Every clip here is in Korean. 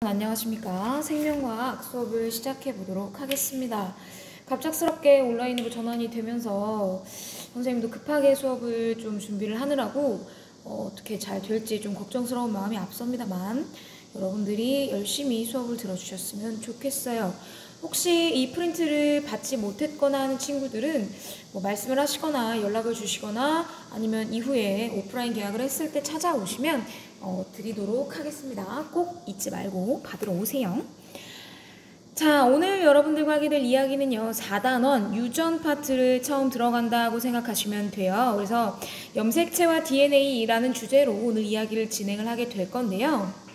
안녕하십니까. 생명과학 수업을 시작해 보도록 하겠습니다. 갑작스럽게 온라인으로 전환이 되면서 선생님도 급하게 수업을 좀 준비를 하느라고 어떻게 잘 될지 좀 걱정스러운 마음이 앞섭니다만 여러분들이 열심히 수업을 들어주셨으면 좋겠어요. 혹시 이 프린트를 받지 못했거나 하는 친구들은 말씀을 하시거나 연락을 주시거나 아니면 이후에 오프라인 계약을 했을 때 찾아오시면 드리도록 하겠습니다. 꼭 잊지 말고 받으러 오세요. 자, 오늘 여러분들과 하게 될 이야기는요, 4단원 유전 파트를 처음 들어간다고 생각하시면 돼요. 그래서 염색체와 DNA라는 주제로 오늘 이야기를 진행을 하게 될 건데요.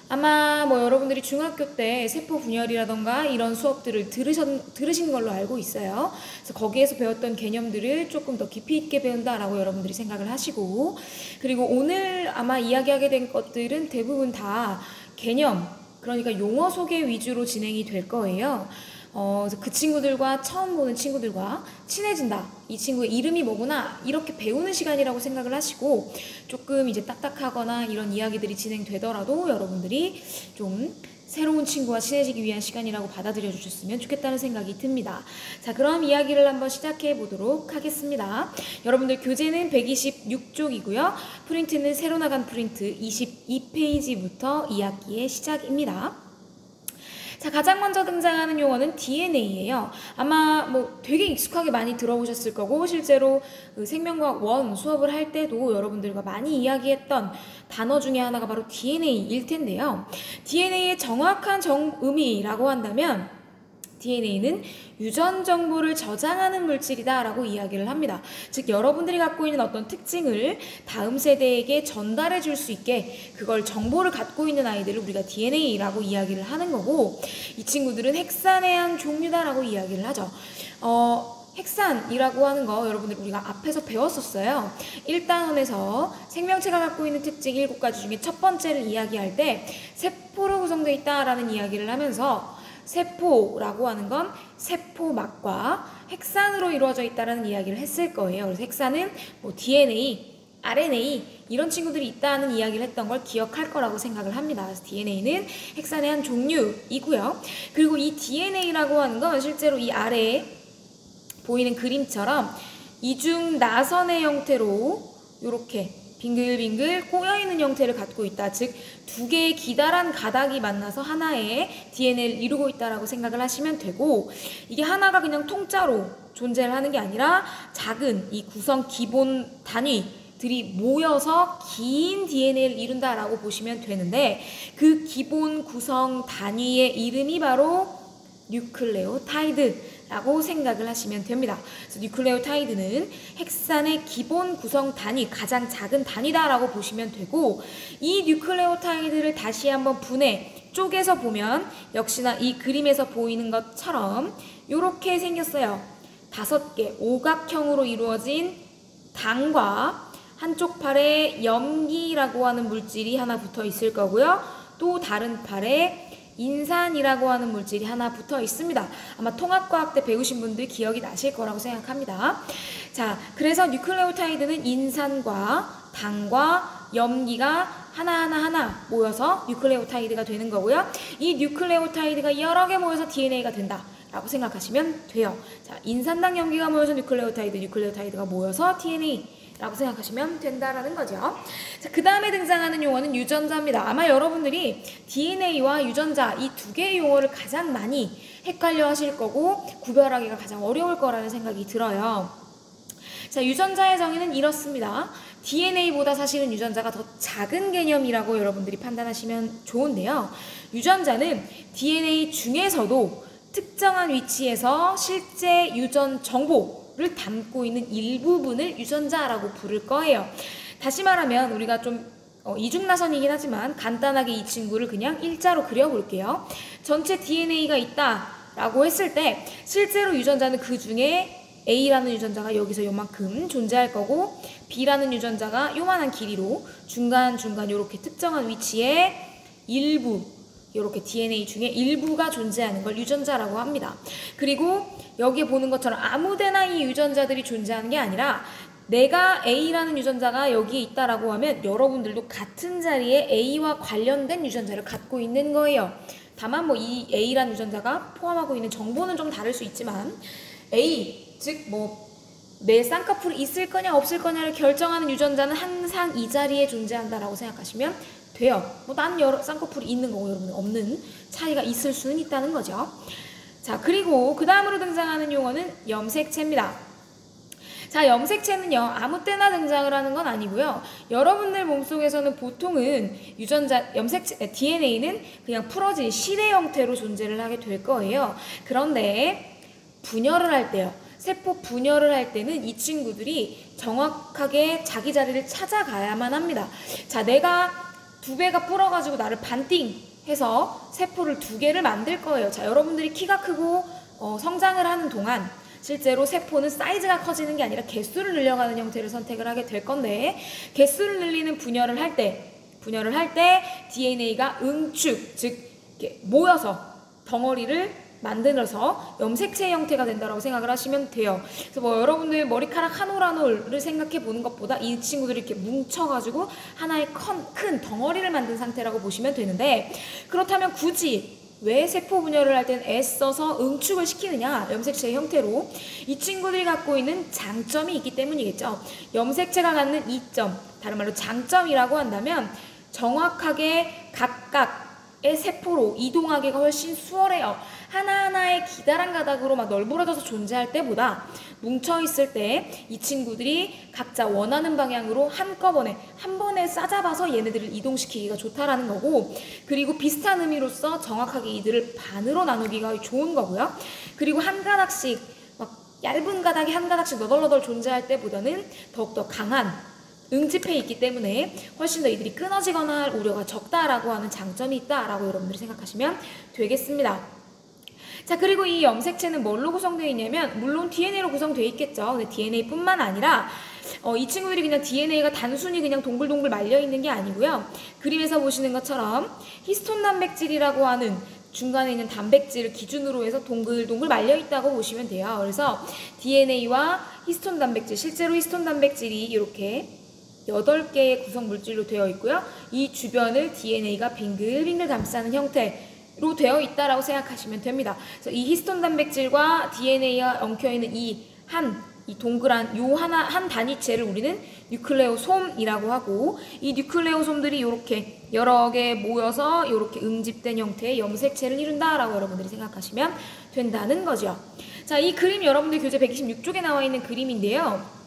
아마 여러분들이 중학교 때 세포 분열이라던가 이런 수업들을 들으신 걸로 알고 있어요. 그래서 거기에서 배웠던 개념들을 조금 더 깊이 있게 배운다라고 여러분들이 생각을 하시고, 그리고 오늘 아마 이야기하게 된 것들은 대부분 다 개념, 그러니까 용어 소개 위주로 진행이 될 거예요. 그 친구들과 처음 보는 친구들과 친해진다. 이 친구의 이름이 뭐구나. 이렇게 배우는 시간이라고 생각을 하시고 조금 이제 딱딱하거나 이런 이야기들이 진행되더라도 여러분들이 좀 새로운 친구와 친해지기 위한 시간이라고 받아들여 주셨으면 좋겠다는 생각이 듭니다. 자, 그럼 이야기를 한번 시작해 보도록 하겠습니다. 여러분들 교재는 126쪽이고요. 프린트는 새로 나간 프린트 22페이지부터 2학기의 시작입니다. 자, 가장 먼저 등장하는 용어는 DNA예요. 아마 되게 익숙하게 많이 들어보셨을 거고 실제로 생명과학 1 수업을 할 때도 여러분들과 많이 이야기했던 단어 중에 하나가 바로 DNA일 텐데요. DNA의 정확한 의미라고 한다면 DNA는 유전 정보를 저장하는 물질이다 라고 이야기를 합니다. 즉 여러분들이 갖고 있는 어떤 특징을 다음 세대에게 전달해 줄 수 있게 그걸 정보를 갖고 있는 아이들을 우리가 DNA라고 이야기를 하는 거고, 이 친구들은 핵산의 한 종류다 라고 이야기를 하죠. 핵산이라고 하는 거 여러분들 우리가 앞에서 배웠었어요. 1단원에서 생명체가 갖고 있는 특징 7가지 중에 첫 번째를 이야기할 때 세포로 구성되어 있다라는 이야기를 하면서 세포라고 하는 건 세포막과 핵산으로 이루어져 있다는 이야기를 했을 거예요. 그래서 핵산은 DNA, RNA 이런 친구들이 있다는 이야기를 했던 걸 기억할 거라고 생각을 합니다. 그래서 DNA는 핵산의 한 종류이고요. 그리고 이 DNA라고 하는 건 실제로 이 아래에 보이는 그림처럼 이중 나선의 형태로 이렇게 빙글빙글 꼬여있는 형태를 갖고 있다. 즉, 두 개의 기다란 가닥이 만나서 하나의 DNA를 이루고 있다라고 생각을 하시면 되고, 이게 하나가 그냥 통짜로 존재를 하는 게 아니라 작은 이 구성 기본 단위들이 모여서 긴 DNA를 이룬다라고 보시면 되는데, 그 기본 구성 단위의 이름이 바로 뉴클레오타이드 라고 생각을 하시면 됩니다. 그래서 뉴클레오타이드는 핵산의 기본 구성 단위, 가장 작은 단위다라고 보시면 되고, 이 뉴클레오타이드를 다시 한번 쪼개서 보면 역시나 이 그림에서 보이는 것처럼 이렇게 생겼어요. 5개 오각형으로 이루어진 당과 한쪽 팔에 염기라고 하는 물질이 하나 붙어 있을 거고요. 또 다른 팔에 인산이라고 하는 물질이 하나 붙어 있습니다. 아마 통합과학 때 배우신 분들 기억이 나실 거라고 생각합니다. 자, 그래서 뉴클레오타이드는 인산과 당과 염기가 하나하나 모여서 뉴클레오타이드가 되는 거고요. 이 뉴클레오타이드가 여러 개 모여서 DNA가 된다 라고 생각하시면 돼요. 자, 인산당 염기가 모여서 뉴클레오타이드가 모여서 DNA 라고 생각하시면 된다라는 거죠. 자, 그 다음에 등장하는 용어는 유전자입니다. 아마 여러분들이 DNA와 유전자 이 두 개의 용어를 가장 많이 헷갈려 하실 거고 구별하기가 가장 어려울 거라는 생각이 들어요. 자, 유전자의 정의는 이렇습니다. DNA보다 사실은 유전자가 더 작은 개념이라고 여러분들이 판단하시면 좋은데요. 유전자는 DNA 중에서도 특정한 위치에서 실제 유전 정보를 담고 있는 일부분을 유전자라고 부를 거예요. 다시 말하면 우리가 좀 이중나선이긴 하지만 간단하게 이 친구를 그냥 일자로 그려볼게요. 전체 DNA가 있다라고 했을 때 실제로 유전자는 그 중에 A라는 유전자가 여기서 요만큼 존재할 거고 B라는 유전자가 요만한 길이로 중간중간 이렇게 특정한 위치에 일부 이렇게 DNA 중에 일부가 존재하는 걸 유전자라고 합니다. 그리고 여기에 보는 것처럼 아무데나 이 유전자들이 존재하는 게 아니라 내가 A라는 유전자가 여기에 있다라고 하면 여러분들도 같은 자리에 A와 관련된 유전자를 갖고 있는 거예요. 다만 뭐 이 A라는 유전자가 포함하고 있는 정보는 좀 다를 수 있지만 A, 즉 뭐 내 쌍꺼풀이 있을 거냐 없을 거냐를 결정하는 유전자는 항상 이 자리에 존재한다라고 생각하시면 돼요. 뭐 나는 쌍꺼풀이 있는 거고 여러분은 없는 차이가 있을 수는 있다는 거죠. 자, 그리고 그 다음으로 등장하는 용어는 염색체입니다. 자, 염색체는요, 아무 때나 등장을 하는 건 아니고요. 여러분들 몸속에서는 보통은 유전자, 염색체, DNA는 그냥 풀어진 실의 형태로 존재를 하게 될 거예요. 그런데 분열을 할 때요. 세포 분열을 할 때는 이 친구들이 정확하게 자기 자리를 찾아가야만 합니다. 자, 내가 2배가 불어가지고 나를 반띵 해서 세포를 2개를 만들 거예요. 자, 여러분들이 키가 크고 성장을 하는 동안 실제로 세포는 사이즈가 커지는 게 아니라 개수를 늘려가는 형태를 선택을 하게 될 건데, 개수를 늘리는 분열을 할 때 DNA가 응축, 즉 이렇게 모여서 덩어리를 만들어서 염색체 형태가 된다고 생각을 하시면 돼요. 그래서 뭐 여러분들 머리카락 한 올 한 올을 생각해 보는 것보다 이 친구들이 이렇게 뭉쳐가지고 하나의 큰 덩어리를 만든 상태라고 보시면 되는데, 그렇다면 굳이 왜 세포 분열을 할 때는 애써서 응축을 시키느냐, 염색체의 형태로. 이 친구들이 갖고 있는 장점이 있기 때문이겠죠. 염색체가 갖는 이점, 다른 말로 장점이라고 한다면 정확하게 각각의 세포로 이동하기가 훨씬 수월해요. 하나하나의 기다란 가닥으로 막 널브러져서 존재할 때보다 뭉쳐있을 때 이 친구들이 각자 원하는 방향으로 한꺼번에 한 번에 싸잡아서 얘네들을 이동시키기가 좋다라는 거고, 그리고 비슷한 의미로서 정확하게 이들을 반으로 나누기가 좋은 거고요. 그리고 한 가닥씩 막 얇은 가닥이 한 가닥씩 너덜너덜 존재할 때보다는 더욱더 강한 응집해 있기 때문에 훨씬 더 이들이 끊어지거나 할 우려가 적다라고 하는 장점이 있다라고 여러분들이 생각하시면 되겠습니다. 자, 그리고 이 염색체는 뭘로 구성되어 있냐면 물론 DNA로 구성되어 있겠죠. 근데 DNA뿐만 아니라 이 친구들이 그냥 DNA가 단순히 그냥 동글동글 말려있는 게 아니고요. 그림에서 보시는 것처럼 히스톤 단백질이라고 하는 중간에 있는 단백질을 기준으로 해서 동글동글 말려있다고 보시면 돼요. 그래서 DNA와 히스톤 단백질, 실제로 히스톤 단백질이 이렇게 8개의 구성 물질로 되어 있고요. 이 주변을 DNA가 빙글빙글 감싸는 형태로 되어 있다라고 생각하시면 됩니다. 그래서 이 히스톤 단백질과 DNA가 엉켜있는 이 동그란 한 단위체를 우리는 뉴클레오솜이라고 하고, 이 뉴클레오솜들이 이렇게 여러 개 모여서 이렇게 응집된 형태의 염색체를 이룬다라고 여러분들이 생각하시면 된다는 거죠. 자, 이 그림 여러분들 교재 126쪽에 나와 있는 그림인데요.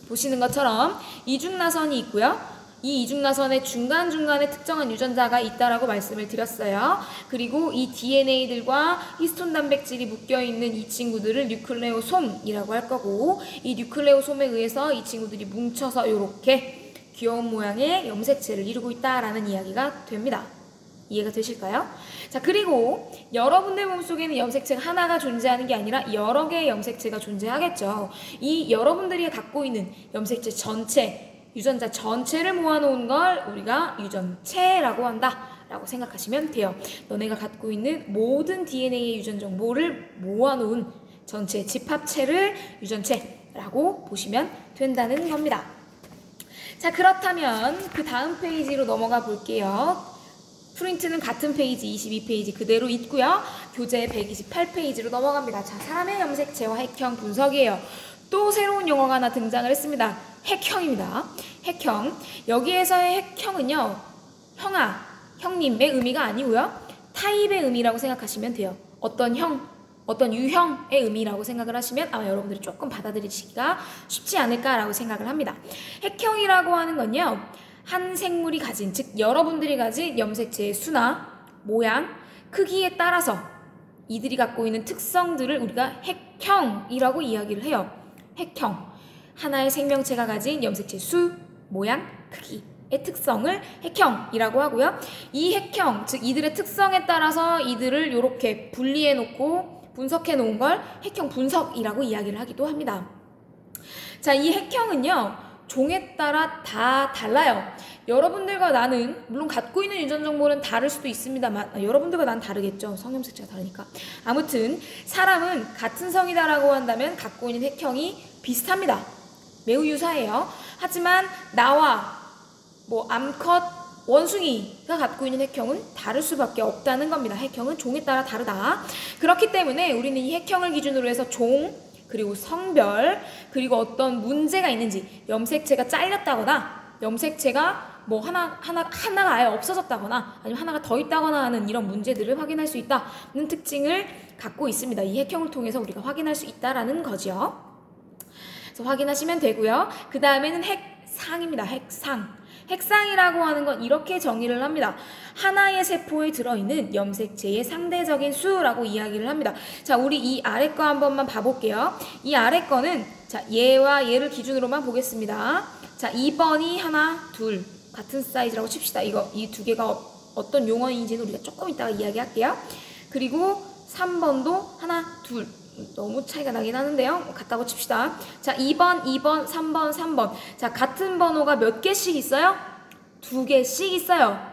보시는 것처럼 이중나선이 있고요. 이 이중나선의 중간중간에 특정한 유전자가 있다라고 말씀을 드렸어요. 그리고 이 DNA들과 히스톤 단백질이 묶여있는 이 친구들을 뉴클레오솜이라고 할 거고, 이 뉴클레오솜에 의해서 이 친구들이 뭉쳐서 이렇게 귀여운 모양의 염색체를 이루고 있다라는 이야기가 됩니다. 이해가 되실까요? 자, 그리고 여러분들 몸속에는 염색체가 하나가 존재하는 게 아니라 여러 개의 염색체가 존재하겠죠. 이 여러분들이 갖고 있는 염색체 전체, 유전자 전체를 모아놓은 걸 우리가 유전체라고 한다라고 생각하시면 돼요. 너네가 갖고 있는 모든 DNA의 유전 정보를 모아놓은 전체 집합체를 유전체라고 보시면 된다는 겁니다. 자, 그렇다면 그 다음 페이지로 넘어가 볼게요. 프린트는 같은 페이지 22페이지 그대로 있고요. 교재 128페이지로 넘어갑니다. 자, 사람의 염색체와 핵형 분석이에요. 또 새로운 용어가 하나 등장을 했습니다. 핵형입니다. 핵형. 여기에서의 핵형은요, 형아, 형님의 의미가 아니고요, 타입의 의미라고 생각하시면 돼요. 어떤 형, 어떤 유형의 의미라고 생각을 하시면 아마 여러분들이 조금 받아들이시기가 쉽지 않을까라고 생각을 합니다. 핵형이라고 하는 건요, 한 생물이 가진, 즉 여러분들이 가진 염색체의 수나 모양, 크기에 따라서 이들이 갖고 있는 특성들을 우리가 핵형이라고 이야기를 해요. 핵형. 하나의 생명체가 가진 염색체 수, 모양, 크기의 특성을 핵형이라고 하고요. 이 핵형, 즉 이들의 특성에 따라서 이들을 이렇게 분리해 놓고 분석해 놓은 걸 핵형 분석이라고 이야기를 하기도 합니다. 자, 이 핵형은요, 종에 따라 다 달라요. 여러분들과 나는 물론 갖고 있는 유전 정보는 다를 수도 있습니다만, 여러분들과 난 다르겠죠. 성염색체가 다르니까. 아무튼 사람은 같은 성이다라고 한다면 갖고 있는 핵형이 비슷합니다. 매우 유사해요. 하지만 나와 뭐 암컷, 원숭이가 갖고 있는 핵형은 다를 수밖에 없다는 겁니다. 핵형은 종에 따라 다르다. 그렇기 때문에 우리는 이 핵형을 기준으로 해서 종, 그리고 성별, 그리고 어떤 문제가 있는지, 염색체가 잘렸다거나 염색체가 뭐 하나가 아예 없어졌다거나 아니면 하나가 더 있다거나 하는 이런 문제들을 확인할 수 있다는 특징을 갖고 있습니다. 이 핵형을 통해서 우리가 확인할 수 있다라는 거죠. 그래서 확인하시면 되고요. 그 다음에는 핵상입니다. 핵상. 핵상이라고 하는 건 이렇게 정의를 합니다. 하나의 세포에 들어있는 염색체의 상대적인 수라고 이야기를 합니다. 자, 우리 이 아래 거 한 번만 봐볼게요. 이 아래 거는 자, 얘와 얘를 기준으로만 보겠습니다. 자, 2번이 하나, 둘 같은 사이즈라고 칩시다. 이 두 개가 어떤 용어인지는 우리가 조금 이따가 이야기할게요. 그리고 3번도 하나, 둘. 너무 차이가 나긴 하는데요. 같다고 칩시다. 자, 2번, 2번, 3번, 3번. 자, 같은 번호가 몇 개씩 있어요? 2개씩 있어요.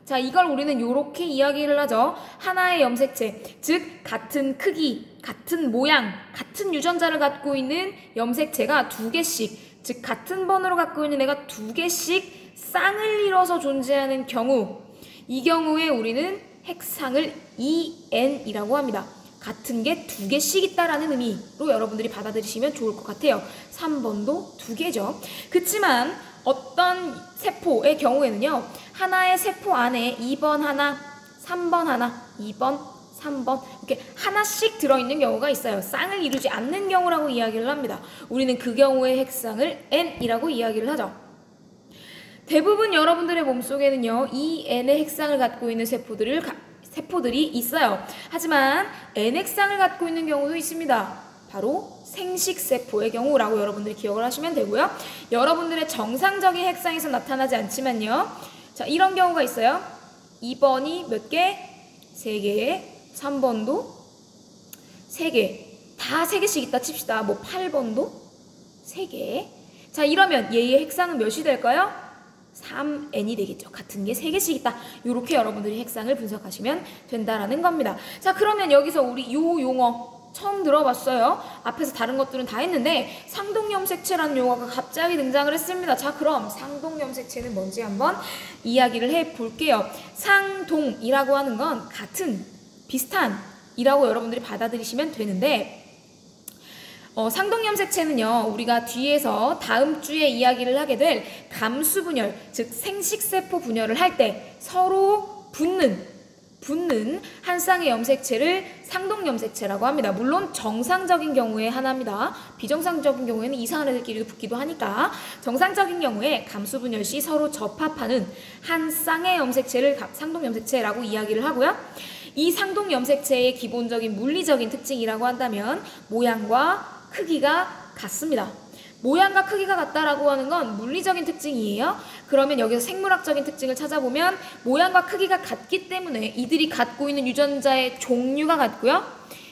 자, 이걸 우리는 이렇게 이야기를 하죠. 하나의 염색체, 즉 같은 크기, 같은 모양, 같은 유전자를 갖고 있는 염색체가 2개씩, 즉 같은 번호로 갖고 있는 애가 2개씩 쌍을 이뤄서 존재하는 경우, 이 경우에 우리는 핵상을 EN이라고 합니다. 같은 게 2개씩 있다라는 의미로 여러분들이 받아들이시면 좋을 것 같아요. 3번도 2개죠. 그치만 어떤 세포의 경우에는요. 하나의 세포 안에 2번 하나, 3번 하나, 2번, 3번 이렇게 하나씩 들어있는 경우가 있어요. 쌍을 이루지 않는 경우라고 이야기를 합니다. 우리는 그 경우의 핵상을 N이라고 이야기를 하죠. 대부분 여러분들의 몸속에는요. 이 N의 핵상을 갖고 있는 세포들이 있어요. 하지만 N핵상을 갖고 있는 경우도 있습니다. 바로 생식세포의 경우라고 여러분들이 기억을 하시면 되고요. 여러분들의 정상적인 핵상에서 나타나지 않지만요. 자, 이런 경우가 있어요. 2번이 몇 개? 3개. 3번도 3개. 다 3개씩 있다 칩시다. 뭐 8번도 3개. 자, 이러면 얘의 핵상은 몇이 될까요? 3n이 되겠죠. 같은 게 3개씩 있다. 이렇게 여러분들이 핵상을 분석하시면 된다라는 겁니다. 자, 그러면 여기서 우리 요 용어 처음 들어봤어요. 앞에서 다른 것들은 다 했는데 상동염색체라는 용어가 갑자기 등장을 했습니다. 자, 그럼 상동염색체는 뭔지 한번 이야기를 해볼게요. 상동이라고 하는 건 같은, 비슷한 이라고 여러분들이 받아들이시면 되는데 상동염색체는요. 우리가 뒤에서 다음 주에 이야기를 하게 될 감수분열, 즉 생식세포 분열을 할 때 서로 붙는 한 쌍의 염색체를 상동염색체라고 합니다. 물론 정상적인 경우에 하나입니다. 비정상적인 경우에는 이상한 애들끼리 붙기도 하니까 정상적인 경우에 감수분열 시 서로 접합하는 한 쌍의 염색체를 상동염색체라고 이야기를 하고요. 이 상동염색체의 기본적인 물리적인 특징이라고 한다면 모양과 크기가 같습니다. 모양과 크기가 같다라고 하는 건 물리적인 특징이에요. 그러면 여기서 생물학적인 특징을 찾아보면 모양과 크기가 같기 때문에 이들이 갖고 있는 유전자의 종류가 같고요.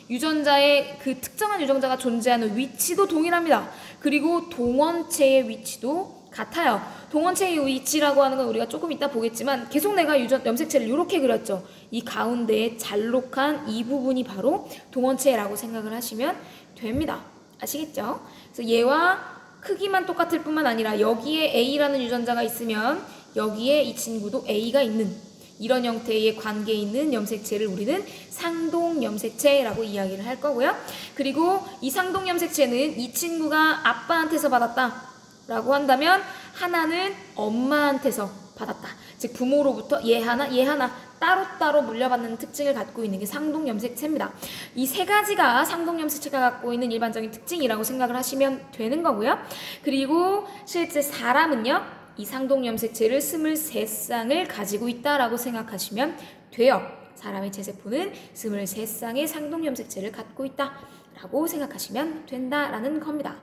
유전자의 그 특정한 유전자가 존재하는 위치도 동일합니다. 그리고 동원체의 위치도 같아요. 동원체의 위치라고 하는 건 우리가 조금 이따 보겠지만 계속 내가 염색체를 이렇게 그렸죠. 이 가운데에 잘록한 이 부분이 바로 동원체라고 생각을 하시면 됩니다. 아시겠죠? 그래서 얘와 크기만 똑같을 뿐만 아니라 여기에 A라는 유전자가 있으면 여기에 이 친구도 A가 있는 이런 형태의 관계에 있는 염색체를 우리는 상동염색체라고 이야기를 할 거고요. 그리고 이 상동염색체는 이 친구가 아빠한테서 받았다 라고 한다면 하나는 엄마한테서 받았다. 즉 부모로부터 얘 하나 따로따로 물려받는 특징을 갖고 있는 게 상동염색체입니다. 이 세 가지가 상동염색체가 갖고 있는 일반적인 특징이라고 생각을 하시면 되는 거고요. 그리고 실제 사람은요. 이 상동염색체를 23쌍을 가지고 있다라고 생각하시면 돼요. 사람의 체세포는 23쌍의 상동염색체를 갖고 있다라고 생각하시면 된다라는 겁니다.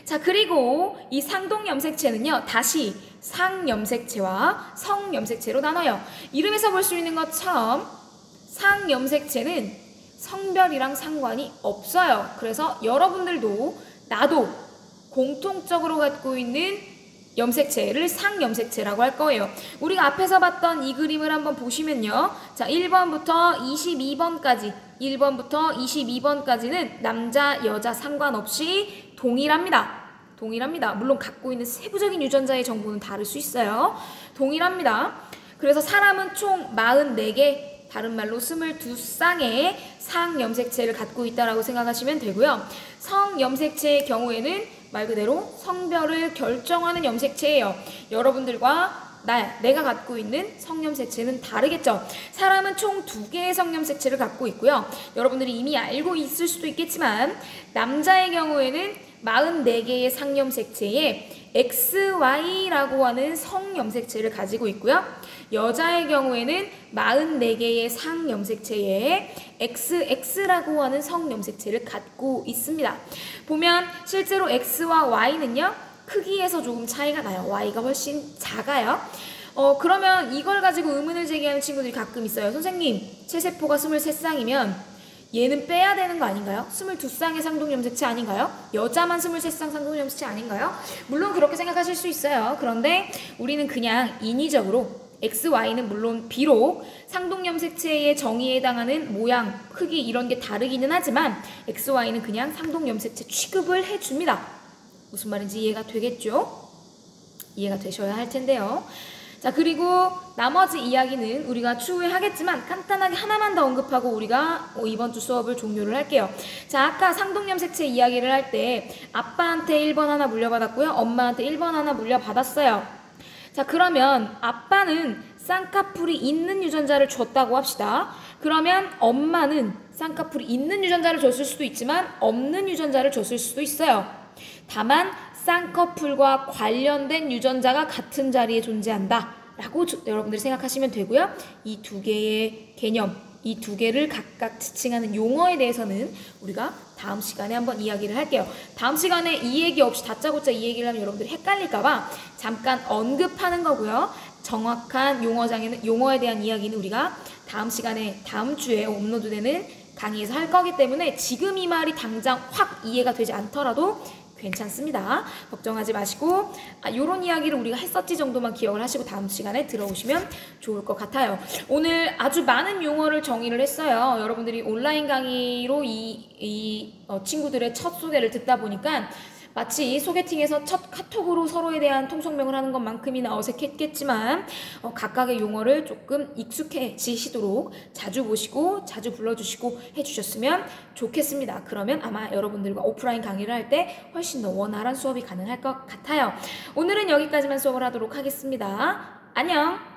자, 그리고 이 상동염색체는요. 다시 상염색체와 성염색체로 나눠요. 이름에서 볼 수 있는 것처럼 상염색체는 성별이랑 상관이 없어요. 그래서 여러분들도 나도 공통적으로 갖고 있는 염색체를 상염색체라고 할 거예요. 우리가 앞에서 봤던 이 그림을 한번 보시면요. 자, 1번부터 22번까지는 남자, 여자 상관없이 동일합니다. 동일합니다. 물론 갖고 있는 세부적인 유전자의 정보는 다를 수 있어요. 동일합니다. 그래서 사람은 총 44개, 다른 말로 22쌍의 상염색체를 갖고 있다라고 생각하시면 되고요. 성염색체의 경우에는 말 그대로 성별을 결정하는 염색체예요. 여러분들과 내가 갖고 있는 성염색체는 다르겠죠. 사람은 총 2개의 성염색체를 갖고 있고요. 여러분들이 이미 알고 있을 수도 있겠지만 남자의 경우에는 44개의 상염색체에 XY라고 하는 성염색체를 가지고 있고요. 여자의 경우에는 44개의 상염색체에 XX라고 하는 성염색체를 갖고 있습니다. 보면 실제로 X와 Y는요. 크기에서 조금 차이가 나요. Y가 훨씬 작아요. 그러면 이걸 가지고 의문을 제기하는 친구들이 가끔 있어요. 선생님, 체세포가 23쌍이면 얘는 빼야 되는 거 아닌가요? 22쌍의 상동염색체 아닌가요? 여자만 23쌍 상동염색체 아닌가요? 물론 그렇게 생각하실 수 있어요. 그런데 우리는 그냥 인위적으로 XY는 물론 비록 상동염색체의 정의에 해당하는 모양, 크기 이런 게 다르기는 하지만 XY는 그냥 상동염색체 취급을 해줍니다. 무슨 말인지 이해가 되겠죠? 이해가 되셔야 할 텐데요. 자, 그리고 나머지 이야기는 우리가 추후에 하겠지만 간단하게 하나만 더 언급하고 우리가 이번 주 수업을 종료를 할게요. 자, 아까 상동염색체 이야기를 할 때 아빠한테 1번 하나 물려받았고요. 엄마한테 1번 하나 물려받았어요. 자, 그러면 아빠는 쌍꺼풀이 있는 유전자를 줬다고 합시다. 그러면 엄마는 쌍꺼풀이 있는 유전자를 줬을 수도 있지만 없는 유전자를 줬을 수도 있어요. 다만 쌍꺼풀과 관련된 유전자가 같은 자리에 존재한다 라고 여러분들이 생각하시면 되고요. 이 두 개의 개념, 이 두 개를 각각 지칭하는 용어에 대해서는 우리가 다음 시간에 한번 이야기를 할게요. 다음 시간에 이 얘기 없이 다짜고짜 이 얘기를 하면 여러분들이 헷갈릴까봐 잠깐 언급하는 거고요. 정확한 용어에 대한 이야기는 우리가 다음 시간에 다음 주에 업로드되는 강의에서 할 거기 때문에 지금 이 말이 당장 확 이해가 되지 않더라도 괜찮습니다. 걱정하지 마시고 요런 이야기를 우리가 했었지 정도만 기억을 하시고 다음 시간에 들어오시면 좋을 것 같아요. 오늘 아주 많은 용어를 정의를 했어요. 여러분들이 온라인 강의로 친구들의 첫 소개를 듣다 보니까 마치 소개팅에서 첫 카톡으로 서로에 대한 통성명을 하는 것만큼이나 어색했겠지만 각각의 용어를 조금 익숙해지시도록 자주 보시고 자주 불러주시고 해주셨으면 좋겠습니다. 그러면 아마 여러분들과 오프라인 강의를 할 때 훨씬 더 원활한 수업이 가능할 것 같아요. 오늘은 여기까지만 수업을 하도록 하겠습니다. 안녕!